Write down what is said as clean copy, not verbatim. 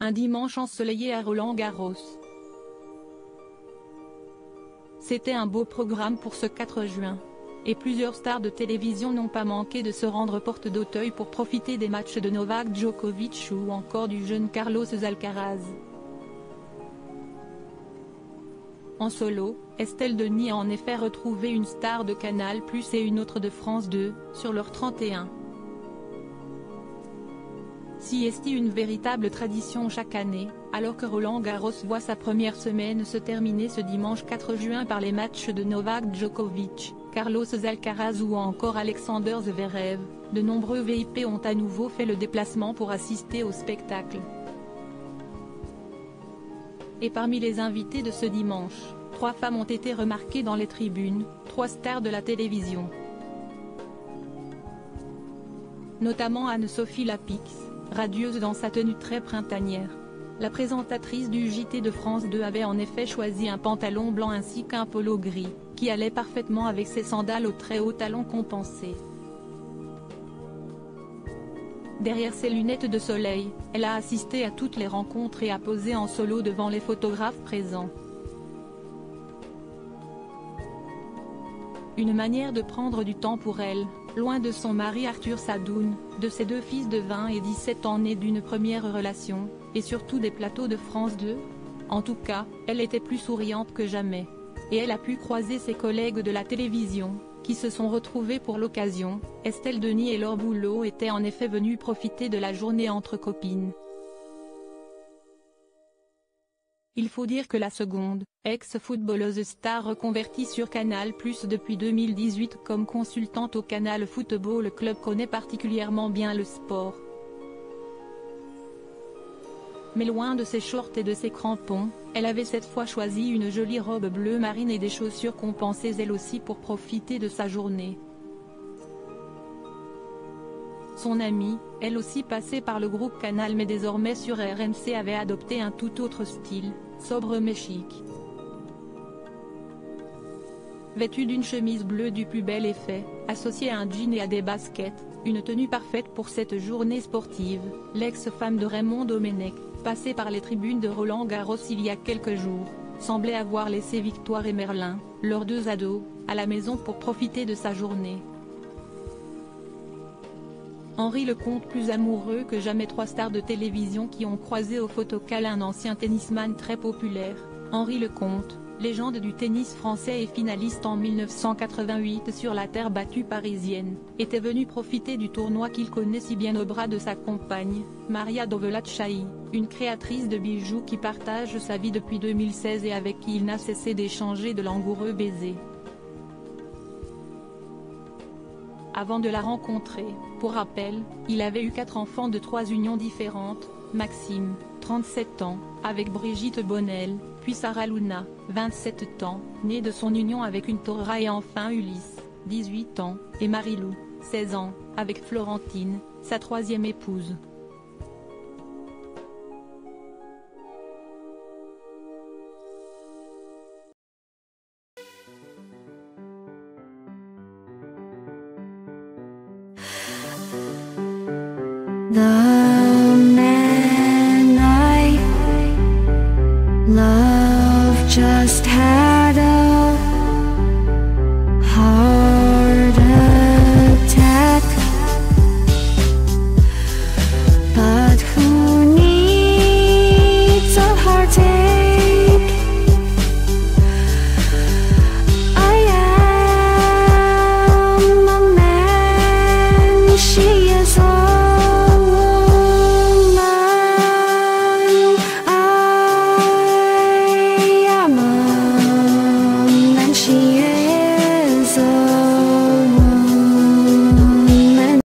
Un dimanche ensoleillé à Roland-Garros. C'était un beau programme pour ce 4 juin. Et plusieurs stars de télévision n'ont pas manqué de se rendre porte d'Auteuil pour profiter des matchs de Novak Djokovic ou encore du jeune Carlos Alcaraz. En solo, Estelle Denis a en effet retrouvé une star de Canal+ et une autre de France 2, sur leur 31. Si est une véritable tradition chaque année, alors que Roland-Garros voit sa première semaine se terminer ce dimanche 4 juin par les matchs de Novak Djokovic, Carlos Alcaraz ou encore Alexander Zverev, de nombreux VIP ont à nouveau fait le déplacement pour assister au spectacle. Et parmi les invités de ce dimanche, 3 femmes ont été remarquées dans les tribunes, 3 stars de la télévision. Notamment Anne-Sophie Lapix, radieuse dans sa tenue très printanière. La présentatrice du JT de France 2 avait en effet choisi un pantalon blanc ainsi qu'un polo gris, qui allait parfaitement avec ses sandales aux très hauts talons compensés. Derrière ses lunettes de soleil, elle a assisté à toutes les rencontres et a posé en solo devant les photographes présents. Une manière de prendre du temps pour elle, loin de son mari Arthur Sadoun, de ses 2 fils de 20 et 17 ans nés d'une première relation, et surtout des plateaux de France 2. En tout cas, elle était plus souriante que jamais. Et elle a pu croiser ses collègues de la télévision, qui se sont retrouvés pour l'occasion. Estelle Denis et Laure Boulot étaient en effet venues profiter de la journée entre copines. Il faut dire que la seconde, ex-footballeuse star reconvertie sur Canal+ depuis 2018 comme consultante au Canal Football Club connaît particulièrement bien le sport. Mais loin de ses shorts et de ses crampons, elle avait cette fois choisi une jolie robe bleu marine et des chaussures compensées elle aussi pour profiter de sa journée. Son amie, elle aussi passée par le groupe Canal mais désormais sur RMC, avait adopté un tout autre style, sobre mais chic. Vêtue d'une chemise bleue du plus bel effet, associée à un jean et à des baskets, une tenue parfaite pour cette journée sportive, l'ex-femme de Raymond Domenech, passée par les tribunes de Roland-Garros il y a quelques jours, semblait avoir laissé Victoire et Merlin, leurs 2 ados, à la maison pour profiter de sa journée. Henri Lecomte plus amoureux que jamais, 3 stars de télévision qui ont croisé au photocall un ancien tennisman très populaire, Henri Lecomte, légende du tennis français et finaliste en 1988 sur la terre battue parisienne, était venu profiter du tournoi qu'il connaît si bien au bras de sa compagne, Maria Dovelachaï, une créatrice de bijoux qui partage sa vie depuis 2016 et avec qui il n'a cessé d'échanger de langoureux baisers. Avant de la rencontrer, pour rappel, il avait eu 4 enfants de 3 unions différentes, Maxime, 37 ans, avec Brigitte Bonnel, puis Sarah Luna, 27 ans, née de son union avec une Torah, et enfin Ulysse, 18 ans, et Marilou, 16 ans, avec Florentine, sa 3e épouse. 나